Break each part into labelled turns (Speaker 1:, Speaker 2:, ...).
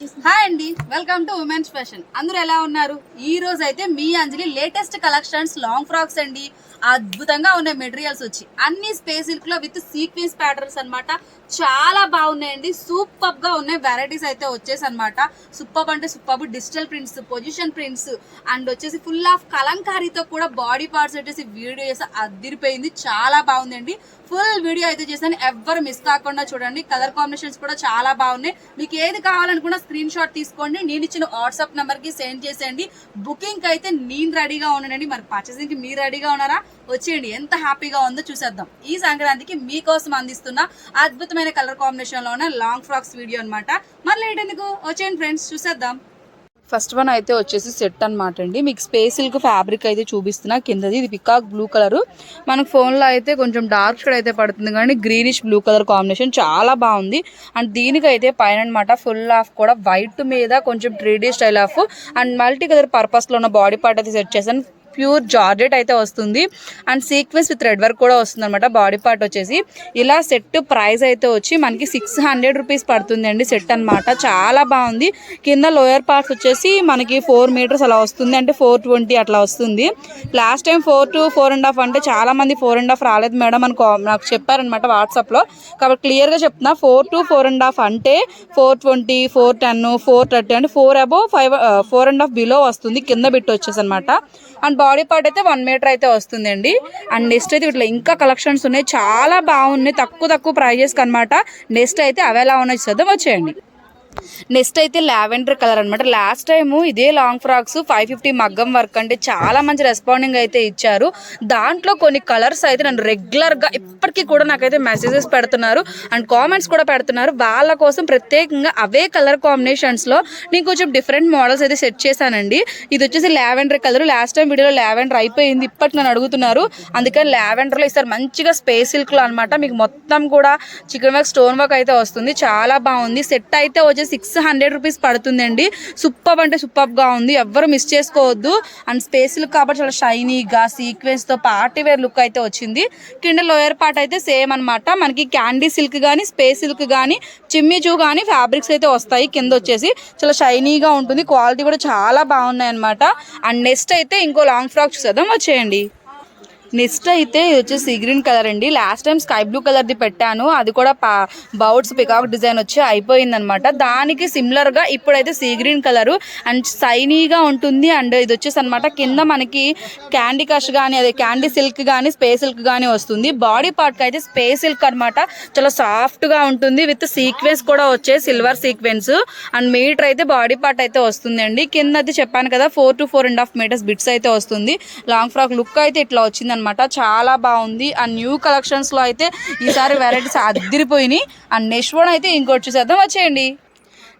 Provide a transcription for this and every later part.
Speaker 1: Hi అండి, welcome to women's fashion. అందరూ ఎలా ఉన్నారు? ఈ రోజు అయితే మీ అంజలి లేటెస్ట్ కలెక్షన్స్ లాంగ్ ఫ్రాక్స్ అండి. అద్భుతంగా ఉన్నాయి మెటీరియల్స్ వచ్చి అన్ని స్పేస్ సిల్క్ లో విత్ సీక్వెన్స్ ప్యాటర్న్స్ అన్నమాట. చాలా బాగున్నాయండి, సూపర్ గా ఉన్నాయి. వెరైటీస్ అయితే వచ్చేసి అనమాట. సూపర్ అంటే super digital prints, position prints and వచ్చేసి ఫుల్ ఆఫ్ కలంకారీతో కూడా బాడీ పార్ట్స్ వచ్చేసి వీడియో చేసి అదిరిపోయింది. చాలా బాగుందండి. ఫుల్ వీడియో అయితే చేశాను, ఎవ్వరు మిస్ కాకుండా చూడండి. కలర్ కాంబినేషన్స్ కూడా చాలా బాగున్నాయి. మీకు ఏది కావాలనుకున్నా స్క్రీన్ షాట్ తీసుకోండి, నేను ఇచ్చిన వాట్సాప్ నెంబర్ కి సెండ్ చేసేయండి. బుకింగ్ అయితే నేను రెడీగా ఉన్నానండి. మరి పర్చేసింగ్ కి మీరు రెడీగా ఉన్నారా? వచ్చేయండి, ఎంత హ్యాపీగా ఉందో చూసేద్దాం. ఈ సంక్రాంతికి మీకోసం అందిస్తున్న అద్భుతమైన కలర్ కాంబినేషన్ లో ఉన్న లాంగ్ ఫ్రాక్స్ వీడియో అనమాట. మరి లేట్ ఎందుకు, వచ్చేయండి ఫ్రెండ్స్, చూసేద్దాం. ఫస్ట్ వన్ అయితే వచ్చేసి సెట్ అనమాట అండి. మీకు స్పేస్ సిల్క్ ఫ్యాబ్రిక్ అయితే చూపిస్తున్నా. కిందది ఇది పికాక్ బ్లూ కలర్. మనకు ఫోన్లో అయితే కొంచెం డార్క్ షేడ్ అయితే పడుతుంది, కానీ గ్రీనిష్ బ్లూ కలర్ కాంబినేషన్ చాలా బాగుంది. అండ్ దీనికైతే పైన అనమాట ఫుల్ ఆఫ్ కూడా వైట్ మీద కొంచెం 3D style of and multi colour పర్పస్లో ఉన్న బాడీ పార్ట్ అయితే సెట్ చేశాను. ప్యూర్ జార్జెట్ అయితే వస్తుంది and sequence with thread work కూడా వస్తుంది అనమాట. బాడీ పార్ట్ వచ్చేసి ఇలా సెట్ ప్రైస్ అయితే వచ్చి మనకి 600 రూపీస్ పడుతుంది అండి సెట్ అనమాట. చాలా బాగుంది. కింద లోయర్ పార్ట్స్ వచ్చేసి మనకి 4 మీటర్స్ అలా వస్తుంది, అంటే 420 అట్లా వస్తుంది. లాస్ట్ టైం 4 to 4.5 అంటే చాలా మంది 4.5 రాలేదు మేడం అని నాకు చెప్పారనమాట వాట్సాప్లో. కాబట్టి క్లియర్గా చెప్తున్నా, 4 to 4.5 అంటే 420, 410, 430 అంటే 4 above 5, 4.5 బిలో వస్తుంది కింద బిట్ వచ్చేసి అనమాట. అండ్ బాడీ పార్ట్ అయితే 1 మీటర్ అయితే వస్తుందండి. అండ్ నెక్స్ట్ అయితే ఇట్లా ఇంకా కలెక్షన్స్ ఉన్నాయి, చాలా బాగున్నాయి. తక్కువ ప్రైజెస్కి అనమాట. నెక్స్ట్ అయితే అవి ఎలా ఉన్నాయి చూద్దాం, వచ్చేయండి. నెక్స్ట్ అయితే లావెండర్ కలర్ అనమాట. లాస్ట్ టైము ఇదే లాంగ్ ఫ్రాక్స్ 550 మగ్గం వర్క్ అంటే చాలా మంచి రెస్పాండింగ్ అయితే ఇచ్చారు. దాంట్లో కొన్ని కలర్స్ అయితే నన్ను రెగ్యులర్గా ఇప్పటికీ కూడా నాకైతే మెసేజెస్ పెడుతున్నారు అండ్ కామెంట్స్ కూడా పెడుతున్నారు. వాళ్ళ కోసం ప్రత్యేకంగా అవే కలర్ కాంబినేషన్స్లో నేను కొంచెం డిఫరెంట్ మోడల్స్ అయితే సెట్ చేశానండి. ఇది వచ్చేసి లావెండర్ కలర్. లాస్ట్ టైం వీడియోలో లావెండర్ అయిపోయింది, ఇప్పటి నన్ను అడుగుతున్నారు. అందుకని లావెండర్లో ఇస్తారు మంచిగా స్పేస్ సిల్క్లో అనమాట. మీకు మొత్తం కూడా చికెన్ వర్క్, స్టోన్ వర్క్ అయితే వస్తుంది. చాలా బాగుంది. సెట్ అయితే వచ్చేసి 600 రూపీస్ పడుతుందండి. సూపర్ అంటే సూపర్గా ఉంది, ఎవ్వరు మిస్ చేసుకోవద్దు. అండ్ స్పేస్ లుక్ కాబట్టి చాలా షైనీగా సీక్వెన్స్తో పార్టీ వేర్ లుక్ అయితే వచ్చింది. కింద లోయర్ పార్ట్ అయితే సేమ్ అనమాట. మనకి క్యాండీ సిల్క్ కానీ స్పేస్ సిల్క్ కానీ చిమ్మిచూ కానీ ఫ్యాబ్రిక్స్ అయితే వస్తాయి. కింద వచ్చేసి చాలా షైనీగా ఉంటుంది, క్వాలిటీ కూడా చాలా బాగున్నాయి అనమాట. అండ్ నెక్స్ట్ అయితే ఇంకో లాంగ్ ఫ్రాక్ చూసేద్దాం, వచ్చేయండి. నెక్స్ట్ అయితే ఇది వచ్చేసి సీ గ్రీన్ కలర్ అండి. లాస్ట్ టైం స్కై బ్లూ కలర్ది పెట్టాను, అది కూడా బౌట్స్ పికాక్ డిజైన్ వచ్చి అయిపోయిందనమాట. దానికి సిమిలర్గా ఇప్పుడైతే సీ గ్రీన్ కలరు అండ్ షైనీగా ఉంటుంది. అండ్ ఇది వచ్చేసి అనమాట కింద మనకి క్యాండీ కష్ కానీ అదే క్యాండీ సిల్క్ కానీ స్పేస్ సిల్క్ కానీ వస్తుంది. బాడీ పార్ట్కి అయితే స్పేస్ సిల్క్ అనమాట, చాలా సాఫ్ట్గా ఉంటుంది విత్ సీక్వెన్స్ కూడా వచ్చే సిల్వర్ సీక్వెన్స్. అండ్ మీటర్ అయితే బాడీ పార్ట్ అయితే వస్తుంది అండి. కింద అయితే చెప్పాను కదా 4 to 4.5 మీటర్స్ బిట్స్ అయితే వస్తుంది. లాంగ్ ఫ్రాక్ లుక్ అయితే ఇట్లా వచ్చింది అనమాట. చాలా బాగుంది. అండ్ న్యూ కలెక్షన్స్ లో అయితే ఈసారి వెరైటీస్ అదిరిపోయినాయి. అండ్ నెక్స్ట్ వన్ అయితే ఇంకోటి చూసేద్దాం, వచ్చేయండి.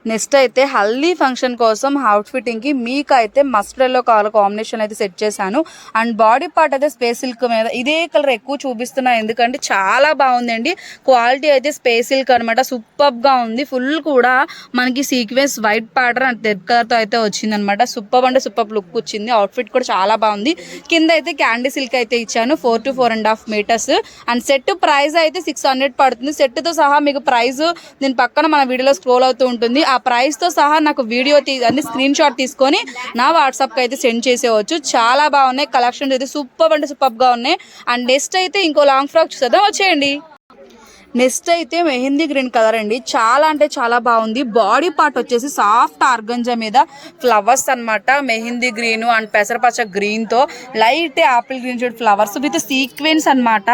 Speaker 1: నెక్స్ట్ అయితే హల్దీ ఫంక్షన్ కోసం అవుట్ ఫిట్టింగ్కి మీకు అయితే మస్టర్డ్ ఎల్లో కలర్ కాంబినేషన్ అయితే సెట్ చేశాను. అండ్ బాడీ పార్ట్ అయితే స్పేస్ సిల్క్ మీద ఇదే కలర్ ఎక్కువ చూపిస్తున్నా, ఎందుకంటే చాలా బాగుందండి. క్వాలిటీ అయితే స్పేస్ సిల్క్ అనమాట, సూపర్గా ఉంది. ఫుల్ కూడా మనకి sequence white pattern and red కలర్తో అయితే వచ్చిందనమాట. సూపర్ అంటే సూపర్ లుక్ వచ్చింది. అవుట్ఫిట్ కూడా చాలా బాగుంది. కింద అయితే క్యాండీ సిల్క్ అయితే ఇచ్చాను 4 to 4.5 meters. And set price అయితే 600 పడుతుంది. సెట్తో సహా మీకు ప్రైస్ దీని పక్కన మన వీడియోలో స్క్రోల్ అవుతూ ఉంటుంది. ఆ ప్రైస్తో సహా నాకు వీడియో అన్ని స్క్రీన్ షాట్ తీసుకొని నా వాట్సాప్కి అయితే సెండ్ చేసేవచ్చు. చాలా బాగున్నాయి కలెక్షన్స్ అయితే, సూపర్ అంటే సూపర్గా ఉన్నాయి. అండ్ నెక్స్ట్ అయితే ఇంకో లాంగ్ ఫ్రాక్ చూసేద్దాం, వచ్చేయండి. నెక్స్ట్ అయితే మెహందీ గ్రీన్ కలర్ అండి. చాలా అంటే చాలా బాగుంది. బాడీ పార్ట్ వచ్చేసి సాఫ్ట్ ఆర్గంజా మీద ఫ్లవర్స్ అనమాట. మెహందీ గ్రీన్ అండ్ పెసరపచ్చ గ్రీన్ తో light apple green shade flowers with sequence అనమాట.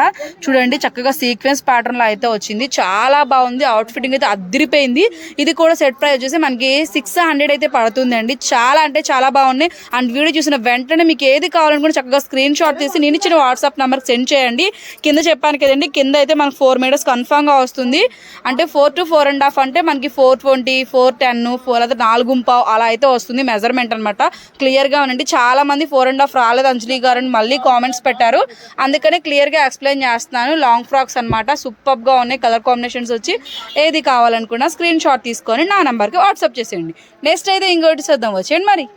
Speaker 1: చూడండి చక్కగా సీక్వెన్స్ ప్యాటర్న్ లో అయితే వచ్చింది. చాలా బాగుంది. అవుట్ ఫిట్టింగ్ అయితే అదిరిపోయింది. ఇది కూడా సెట్ ప్రైస్ వచ్చేసి మనకి 600 అయితే పడుతుంది అండి. చాలా అంటే చాలా బాగున్నాయి. అండ్ వీడియో చూసిన వెంటనే మీకు ఏది కావాలనుకుంటే చక్కగా స్క్రీన్ షాట్ తీసి నేను ఇచ్చిన వాట్సాప్ నెంబర్కి సెండ్ చేయండి. కింద చెప్పాను కదండి, కింద అయితే మనకు 4 మీటర్స్ కన్ఫామ్గా వస్తుంది. అంటే 4 to 4.5 అంటే మనకి 420, 410, 4.5 అలా అయితే వస్తుంది మెజర్మెంట్ అనమాట. క్లియర్గా ఉండండి. చాలా మంది 4.5 రాలేదు అంజలి గారు అని మళ్ళీ కామెంట్స్ పెట్టారు, అందుకనే క్లియర్గా ఎక్స్ప్లెయిన్ చేస్తున్నాను. లాంగ్ ఫ్రాక్స్ అనమాట, సూపర్గా ఉన్నాయి. కలర్ కాంబినేషన్స్ వచ్చి ఏది కావాలనుకున్నా స్క్రీన్ షాట్ తీసుకొని నా నెంబర్కి వాట్సాప్ చేసేయండి. నెక్స్ట్ అయితే ఇంకోటి చూద్దాం, వచ్చేయండి. మరి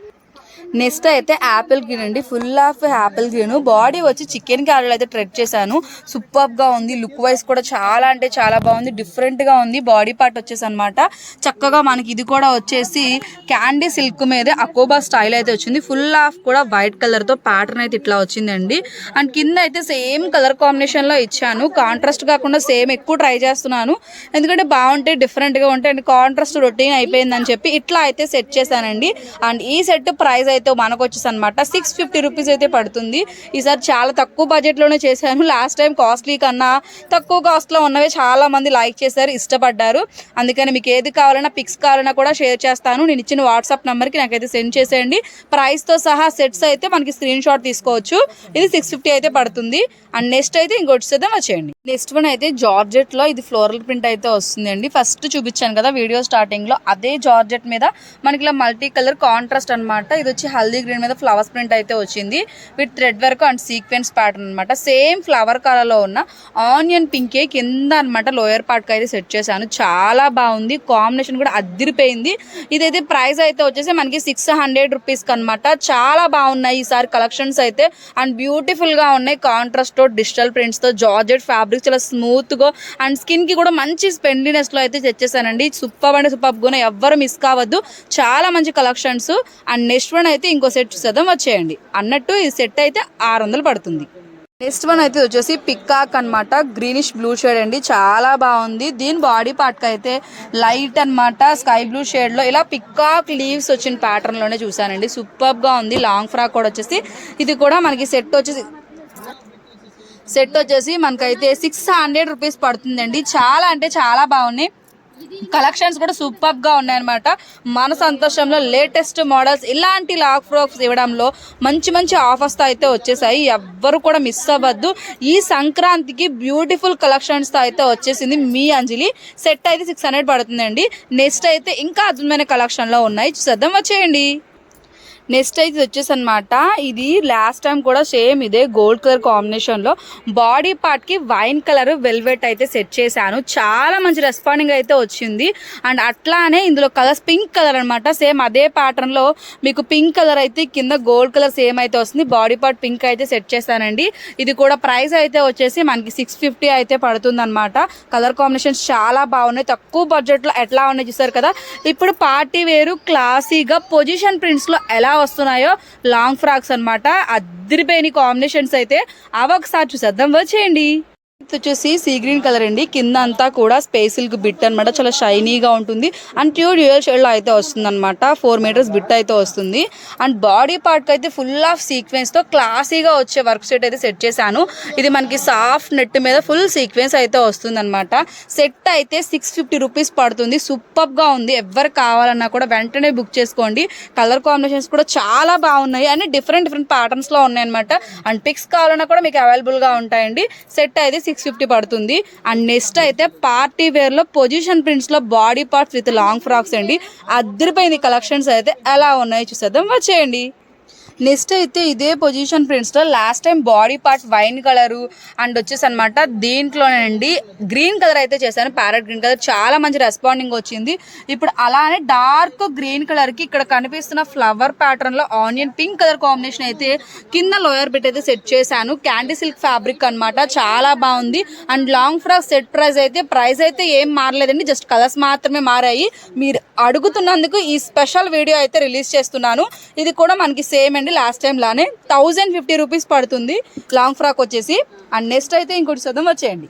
Speaker 1: నెక్స్ట్ అయితే యాపిల్ గ్రీన్ అండి, full of Apple green. Body వచ్చి చికెన్ క్యారెల్ అయితే ట్రెడ్ చేశాను. సూపర్ గా ఉంది, లుక్ వైజ్ కూడా చాలా అంటే చాలా బాగుంది, డిఫరెంట్ గా ఉంది. బాడీ పార్ట్ వచ్చేసి అనమాట చక్కగా మనకి ఇది కూడా వచ్చేసి క్యాండీ సిల్క్ మీద అకోబా స్టైల్ అయితే వచ్చింది. ఫుల్ ఆఫ్ కూడా వైట్ కలర్ తో ప్యాటర్న్ అయితే ఇట్లా వచ్చిందండి. అండ్ కింద అయితే సేమ్ కలర్ కాంబినేషన్ లో ఇచ్చాను. కాంట్రాస్ట్ కాకుండా సేమ్ ఎక్కువ ట్రై చేస్తున్నాను, ఎందుకంటే బాగుంటాయి, డిఫరెంట్ గా ఉంటాయి. అండ్ కాంట్రాస్ట్ రొటీన్ అయిపోయిందని చెప్పి ఇట్లా అయితే సెట్ చేశానండి. అండ్ ఈ సెట్ ప్రైస్ అయితే మనకు వచ్చేసి అనమాట 650 రూపీస్ అయితే పడుతుంది. ఈసారి చాలా తక్కువ బడ్జెట్ లోనే చేశాను. లాస్ట్ టైం కాస్ట్లీ కన్నా తక్కువ కాస్ట్ లో ఉన్నవే చాలా మంది లైక్ చేశారు, ఇష్టపడ్డారు. అందుకని మీకు ఏది కావాలన్నా పిక్స్ కావాలన్నా కూడా షేర్ చేస్తాను. నేను ఇచ్చిన వాట్సాప్ నెంబర్ కి నాకైతే సెండ్ చేసేయండి. ప్రైస్ తో సహా సెట్స్ అయితే మనకి స్క్రీన్ షాట్ తీసుకోవచ్చు. ఇది 650 అయితే పడుతుంది. అండ్ నెక్స్ట్ అయితే ఇంకోటి చేద్దాం వచ్చేయండి. నెక్స్ట్ వన్ అయితే జార్జెట్ లో ఇది ఫ్లోరల్ ప్రింట్ అయితే వస్తుంది అండి. ఫస్ట్ చూపించాను కదా వీడియో స్టార్టింగ్ లో, అదే జార్జెట్ మీద మనకి ఇలా మల్టీ కలర్ కాంట్రాస్ట్ అనమాట. ఇది వచ్చి హల్దీ గ్రీన్ మీద ఫ్లవర్స్ ప్రింట్ అయితే వచ్చింది with thread work and sequence pattern అనమాట. సేమ్ ఫ్లవర్ కలర్ లో ఉన్న ఆనియన్ పింకే కింద అనమాట లోయర్ పార్ట్ కి అయితే సెట్ చేశాను. చాలా బాగుంది, కాంబినేషన్ కూడా అదిరిపోయింది. ఇదైతే ప్రైస్ అయితే వచ్చేసి మనకి 600 రూపీస్ కి అనమాట. చాలా బాగున్నాయి ఈసారి కలెక్షన్స్ అయితే, అండ్ బ్యూటిఫుల్ గా ఉన్నాయి. కాంట్రాస్ట్ తో డిజిటల్ ప్రింట్స్ తో జార్జెట్ ఫ్యాబ్రిక్ చాలా స్మూత్ గా అండ్ స్కిన్ కి కూడా మంచి స్పెండినెస్ లో అయితే తెచ్చేసానండి. సూపర్ అంటే సూపర్ గా, ఎవ్వరు మిస్ కావద్దు, చాలా మంచి కలెక్షన్స్. అండ్ నెక్స్ట్ వన్ అయితే ఇంకో సెట్ చూసేద్దాం వచ్చేయండి. అన్నట్టు ఈ సెట్ అయితే 600 పడుతుంది. నెక్స్ట్ వన్ అయితే వచ్చేసి పికాక్ అనమాట, గ్రీనిష్ బ్లూ షేడ్ అండి, చాలా బాగుంది. దీని బాడీ పార్ట్ కి అయితే లైట్ అనమాట స్కై బ్లూ షేడ్ లో ఇలా పికాక్ లీవ్స్ వచ్చిన ప్యాటర్న్ లోనే చూసానండి. సూపర్ గా ఉంది. లాంగ్ ఫ్రాక్ కూడా వచ్చేసి ఇది కూడా మనకి సెట్ వచ్చేసి మనకైతే 600 రూపీస్ పడుతుందండి. చాలా అంటే చాలా బాగున్నాయి. కలెక్షన్స్ కూడా సూపర్ గా ఉన్నాయన్నమాట. మన సంతోషంలో లేటెస్ట్ మోడల్స్ ఇలాంటి లాంగ్ ఫ్రాక్స్ ఇవ్వడంలో మంచి మంచి ఆఫర్స్ తో అయితే వచ్చేసాయి. ఎవ్వరు కూడా మిస్ అవ్వద్దు. ఈ సంక్రాంతికి బ్యూటిఫుల్ కలెక్షన్స్ తో అయితే వచ్చేసింది మీ అంజలి. సెట్ అయితే 600 పడుతుందండి. నెక్స్ట్ అయితే ఇంకా అద్భుతమైన కలెక్షన్ లో ఉన్నాయి, చూసేద్దాం వచ్చేయండి. నెక్స్ట్ అయితే వచ్చేసి అనమాట, ఇది లాస్ట్ టైం కూడా సేమ్ ఇదే గోల్డ్ కలర్ కాంబినేషన్ లో బాడీ పార్ట్ కి వైన్ కలర్ వెల్వెట్ అయితే సెట్ చేశాను. చాలా మంచి రెస్పాండింగ్ అయితే వచ్చింది. అండ్ అట్లానే ఇందులో కలర్స్ పింక్ కలర్ అనమాట, సేమ్ అదే ప్యాటర్న్ లో మీకు పింక్ కలర్ అయితే కింద గోల్డ్ కలర్ సేమ్ అయితే వస్తుంది. బాడీ పార్ట్ పింక్ అయితే సెట్ చేశానండి. ఇది కూడా ప్రైస్ అయితే వచ్చేసి మనకి 650 అయితే పడుతుంది అనమాట. కలర్ కాంబినేషన్స్ చాలా బాగున్నాయి, తక్కువ బడ్జెట్ లో ఎట్లా ఉన్నాయి చూసారు కదా. ఇప్పుడు పార్టీ వేరు క్లాసీగా పొజిషన్ ప్రింట్స్ లో ఎలా వస్తున్నాయో లాంగ్ ఫ్రాక్స్ అనమాట. అద్దరిపోయిన కాంబినేషన్స్ అయితే అవి ఒకసారి చూసేద్దాం వచ్చేయండి. వచ్చేసి సీ గ్రీన్ కలర్ అండి, కింద అంతా కూడా స్పేస్ సిల్క్ బిట్ అనమాట, చాలా షైనీగా ఉంటుంది. అండ్ డ్యూయల్ షేడ్ లో అయితే వస్తుంది అనమాట. 4 మీటర్స్ బిట్ అయితే వస్తుంది. అండ్ బాడీ పార్ట్ కి అయితే ఫుల్ ఆఫ్ సీక్వెన్స్ తో క్లాసీగా వచ్చే వర్క్ సెట్ అయితే సెట్ చేశాను. ఇది మనకి సాఫ్ట్ నెట్ మీద ఫుల్ సీక్వెన్స్ అయితే వస్తుంది అనమాట. సెట్ అయితే 650 రూపీస్ పడుతుంది. సూపర్ గా ఉంది, ఎవరు కావాలన్నా కూడా వెంటనే బుక్ చేసుకోండి. కలర్ కాంబినేషన్స్ కూడా చాలా బాగున్నాయి, అన్ని డిఫరెంట్ ప్యాటర్న్స్ లో ఉన్నాయి అనమాట. అండ్ పిక్స్ కావాలన్నా కూడా మీకు అవైలబుల్ గా ఉంటాయండి. సెట్ అయితే 650 పడుతుంది. అండ్ నెక్స్ట్ అయితే పార్టీ వేర్ లో పొజిషన్ ప్రింట్స్ లో body parts with long frocks అండి. అద్దరిపోయింది కలెక్షన్స్ అయితే ఎలా ఉన్నాయి చూసేద్దాం వచ్చేయండి. నెక్స్ట్ అయితే ఇదే పొజిషన్ ప్రింట్స్ లో last time body part wine colour and వచ్చేసి అనమాట దీంట్లోనండి గ్రీన్ కలర్ అయితే చేశాను, ప్యారెట్ గ్రీన్ కలర్, చాలా మంచి రెస్పాండింగ్ వచ్చింది. ఇప్పుడు అలానే డార్క్ గ్రీన్ కలర్ కి ఇక్కడ కనిపిస్తున్న ఫ్లవర్ ప్యాటర్న్ లో ఆనియన్ పింక్ కలర్ కాంబినేషన్ అయితే కింద లోయర్ బిట్ అయితే సెట్ చేశాను. క్యాండీ సిల్క్ ఫ్యాబ్రిక్ అనమాట, చాలా బాగుంది. And long frock set price అయితే ఏం మారలేదండి, జస్ట్ కలర్స్ మాత్రమే మారాయి. మీరు అడుగుతున్నందుకు ఈ స్పెషల్ వీడియో అయితే రిలీజ్ చేస్తున్నాను. ఇది కూడా మనకి సేమ్ అండి, లాస్ట్ టైం లానే 1050 రూపీస్ పడుతుంది లాంగ్ ఫ్రాక్ వచ్చేసి. అండ్ నెక్స్ట్ అయితే ఇంకోటి చూద్దాం వచ్చేయండి.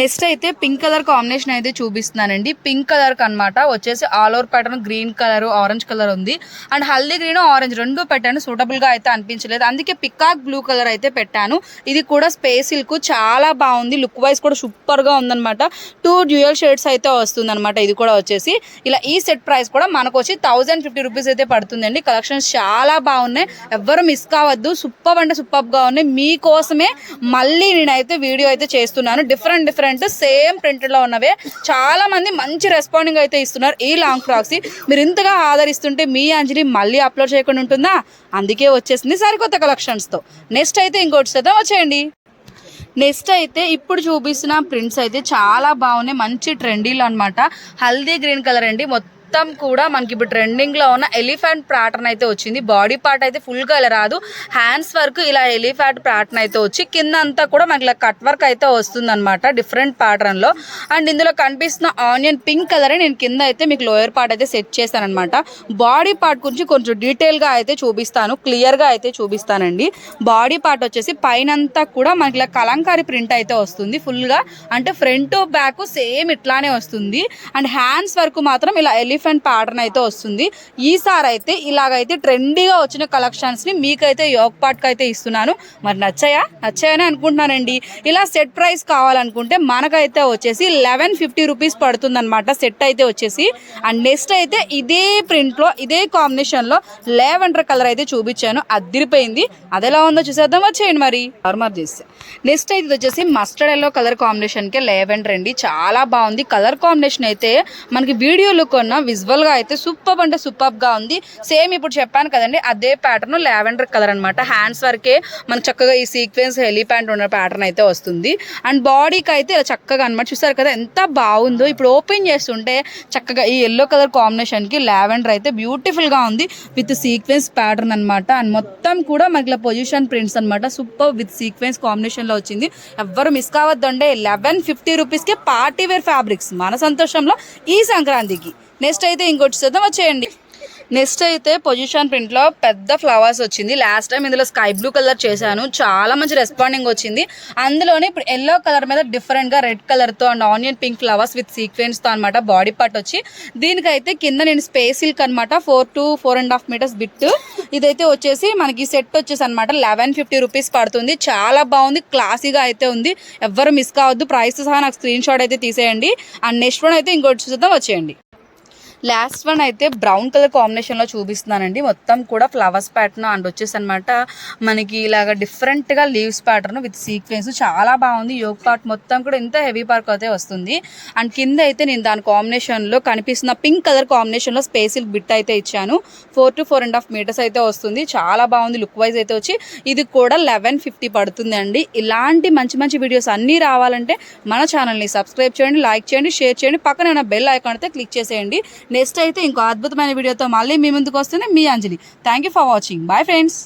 Speaker 1: నెక్స్ట్ అయితే పింక్ కలర్ కాంబినేషన్ అయితే చూపిస్తున్నానండి. పింక్ కలర్ అనమాట వచ్చేసి all over pattern green colour orange colour ఉంది. అండ్ హల్దీ గ్రీన్ ఆరెంజ్ రెండు పెట్టాను, సూటబుల్ గా అయితే అనిపించలేదు, అందుకే పికాక్ బ్లూ కలర్ అయితే పెట్టాను. ఇది కూడా స్పేస్ సిల్క్, చాలా బాగుంది, లుక్ వైజ్ కూడా సూపర్ గా ఉందన్నమాట. 2 డ్యూయల్ షేడ్స్ అయితే వస్తుంది అనమాట. ఇది కూడా వచ్చేసి ఇలా ఈ సెట్ ప్రైస్ కూడా మనకు వచ్చి 1050 రూపీస్ అయితే పడుతుందండి. కలెక్షన్స్ చాలా బాగున్నాయి, ఎవ్వరు మిస్ కావద్దు. సూపర్ అంటే సూపర్ గా ఉన్నాయి. మీకోసమే మళ్ళీ నేనైతే వీడియో అయితే చేస్తున్నాను. డిఫరెంట్ సేమ్ ప్రింటెడ్ లో ఉన్నవే చాలా మంది మంచి రెస్పాండింగ్ అయితే ఇస్తున్నారు ఈ లాంగ్ ఫ్రాక్స్. మీరు ఇంతగా ఆదరిస్తుంటే మీ అంజలి మళ్ళీ అప్లోడ్ చేయకుండా ఉంటుందా, అందుకే వచ్చేసింది సరికొత్త కలెక్షన్స్ తో. నెక్స్ట్ అయితే ఇంకోటి చేద్దాం వచ్చేయండి. నెక్స్ట్ అయితే ఇప్పుడు చూపిస్తున్న ప్రింట్స్ అయితే చాలా బాగున్నాయి, మంచి ట్రెండీలో అనమాట. హల్దీ గ్రీన్ కలర్ అండి, మొత్తం మొత్తం కూడా మనకి ఇప్పుడు ట్రెండింగ్లో ఉన్న ఎలిఫెంట్ ప్యాటర్న్ అయితే వచ్చింది. బాడీ పార్ట్ అయితే ఫుల్గా ఇలా రాదు, హ్యాండ్స్ వరకు ఇలా ఎలిఫెంట్ ప్యాటర్న్ అయితే వచ్చి కింద అంతా కూడా మనకి ఇలా కట్ వర్క్ అయితే వస్తుంది అనమాట డిఫరెంట్ ప్యాటర్న్లో. అండ్ ఇందులో కనిపిస్తున్న ఆనియన్ పింక్ కలర్ నేను కింద అయితే మీకు లోయర్ పార్ట్ అయితే సెట్ చేశాను అనమాట. బాడీ పార్ట్ గురించి కొంచెం డీటెయిల్గా అయితే చూపిస్తాను, క్లియర్గా అయితే చూపిస్తానండి. బాడీ పార్ట్ వచ్చేసి పైన అంతా కూడా మనకి ఇలా కలంకారీ ప్రింట్ అయితే వస్తుంది ఫుల్గా, అంటే ఫ్రంట్ బ్యాక్ సేమ్ ఇట్లానే వస్తుంది. అండ్ హ్యాండ్స్ వరకు మాత్రం ఇలా ఎలిఫెంట్ ప్యాటర్న్ అయితే వస్తుంది. ఈసారి అయితే ఇలాగైతే ట్రెండీగా వచ్చిన కలెక్షన్స్ని మీకైతే యోగ్ పార్ట్కి అయితే ఇస్తున్నాను. మరి నచ్చాయని అనుకుంటున్నానండి. ఇలా సెట్ ప్రైస్ కావాలనుకుంటే మనకైతే వచ్చేసి 1150 రూపీస్ పడుతుంది అనమాట సెట్ అయితే వచ్చేసి. అండ్ నెక్స్ట్ అయితే ఇదే ప్రింట్లో ఇదే కాంబినేషన్లో లావెండర్ కలర్ అయితే చూపించాను, అదిరిపోయింది. అది ఎలా ఉందో చూసేద్దాం, వచ్చేయండి మరి నార్మల్ చేస్తే. నెక్స్ట్ అయితే వచ్చేసి మస్టర్డ్ ఎల్లో కలర్ కాంబినేషన్కే లావెండర్ అండి, చాలా బాగుంది కలర్ కాంబినేషన్ అయితే. మనకి వీడియోలో కొన్న విజువల్గా అయితే సూపర్ అంటే సూపర్గా ఉంది. సేమ్ ఇప్పుడు చెప్పాను కదండి అదే ప్యాటర్న్ లావెండర్ కలర్ అనమాట. హ్యాండ్స్ వరకే మనకు చక్కగా ఈ సీక్వెన్స్ హెలీ ప్యాంట్ ఉన్న ప్యాటర్న్ అయితే వస్తుంది. అండ్ బాడీకి అయితే ఇలా చక్కగా అనమాట, చూసారు కదా ఎంత బాగుందో. ఇప్పుడు ఓపెన్ చేస్తుంటే చక్కగా ఈ ఎల్లో కలర్ కాంబినేషన్కి లావెండర్ అయితే బ్యూటిఫుల్గా ఉంది విత్ సీక్వెన్స్ ప్యాటర్న్ అనమాట. అండ్ మొత్తం కూడా మనకి ఇలా పొజిషన్ ప్రింట్స్ అనమాట, సూపర్ విత్ సీక్వెన్స్ కాంబినేషన్లో వచ్చింది. ఎవ్వరు మిస్ కావద్దండి. 1150 రూపీస్కి పార్టీ వేర్ ఫ్యాబ్రిక్స్ మన సంతోషంలో ఈ సంక్రాంతికి. నెక్స్ట్ అయితే ఇంకోటి చూద్దాం, వచ్చేయండి. నెక్స్ట్ అయితే పొజిషన్ ప్రింట్లో పెద్ద ఫ్లవర్స్ వచ్చింది. లాస్ట్ టైం ఇందులో స్కై బ్లూ కలర్ చేశాను, చాలా మంచి రెస్పాండింగ్ వచ్చింది. అందులోనే ఇప్పుడు ఎల్లో కలర్ మీద డిఫరెంట్గా రెడ్ కలర్తో and onion pink flowers with సీక్వెన్స్తో అనమాట బాడీ పార్ట్ వచ్చి. దీనికైతే కింద నేను స్పేస్ సిల్క్ అనమాట 4 to 4.5 మీటర్స్ బిట్. ఇదైతే వచ్చేసి మనకి సెట్ వచ్చేసి అనమాట 1150 రూపీస్ పడుతుంది. చాలా బాగుంది, క్లాసీగా అయితే ఉంది. ఎవ్వరు మిస్ కావద్దు, ప్రైస్ సహా నాకు స్క్రీన్ షాట్ అయితే తీసేయండి. అండ్ నెక్స్ట్ వన్ అయితే ఇంకోటి చూద్దాం, వచ్చేయండి. లాస్ట్ వన్ అయితే బ్రౌన్ కలర్ కాంబినేషన్లో చూపిస్తున్నానండి. మొత్తం కూడా ఫ్లవర్స్ ప్యాటర్న్ అండ్ వచ్చేసి అనమాట మనకి ఇలాగ డిఫరెంట్గా లీవ్స్ ప్యాటర్న్ విత్ సీక్వెన్స్, చాలా బాగుంది. యోగ్ పార్ట్ మొత్తం కూడా ఇంత హెవీ పార్క్ అయితే వస్తుంది. అండ్ కింద అయితే నేను దాని కాంబినేషన్లో కనిపిస్తున్న పింక్ కలర్ కాంబినేషన్లో స్పేసిల్ బిట్ అయితే ఇచ్చాను. 4 to 4.5 మీటర్స్ అయితే వస్తుంది, చాలా బాగుంది. లుక్ వైజ్ అయితే వచ్చి ఇది కూడా 1150 పడుతుంది అండి. ఇలాంటి మంచి మంచి వీడియోస్ అన్నీ రావాలంటే మన ఛానల్ని సబ్స్క్రైబ్ చేయండి, లైక్ చేయండి, షేర్ చేయండి, పక్కన ఉన్న బెల్ ఐకాన్ అయితే క్లిక్ చేసేయండి. నెక్స్ట్ అయితే ఇంకో అద్భుతమైన వీడియోతో మళ్ళీ మీ ముందుకు వస్తుంది మీ Anjali. Thank you for watching. Bye friends.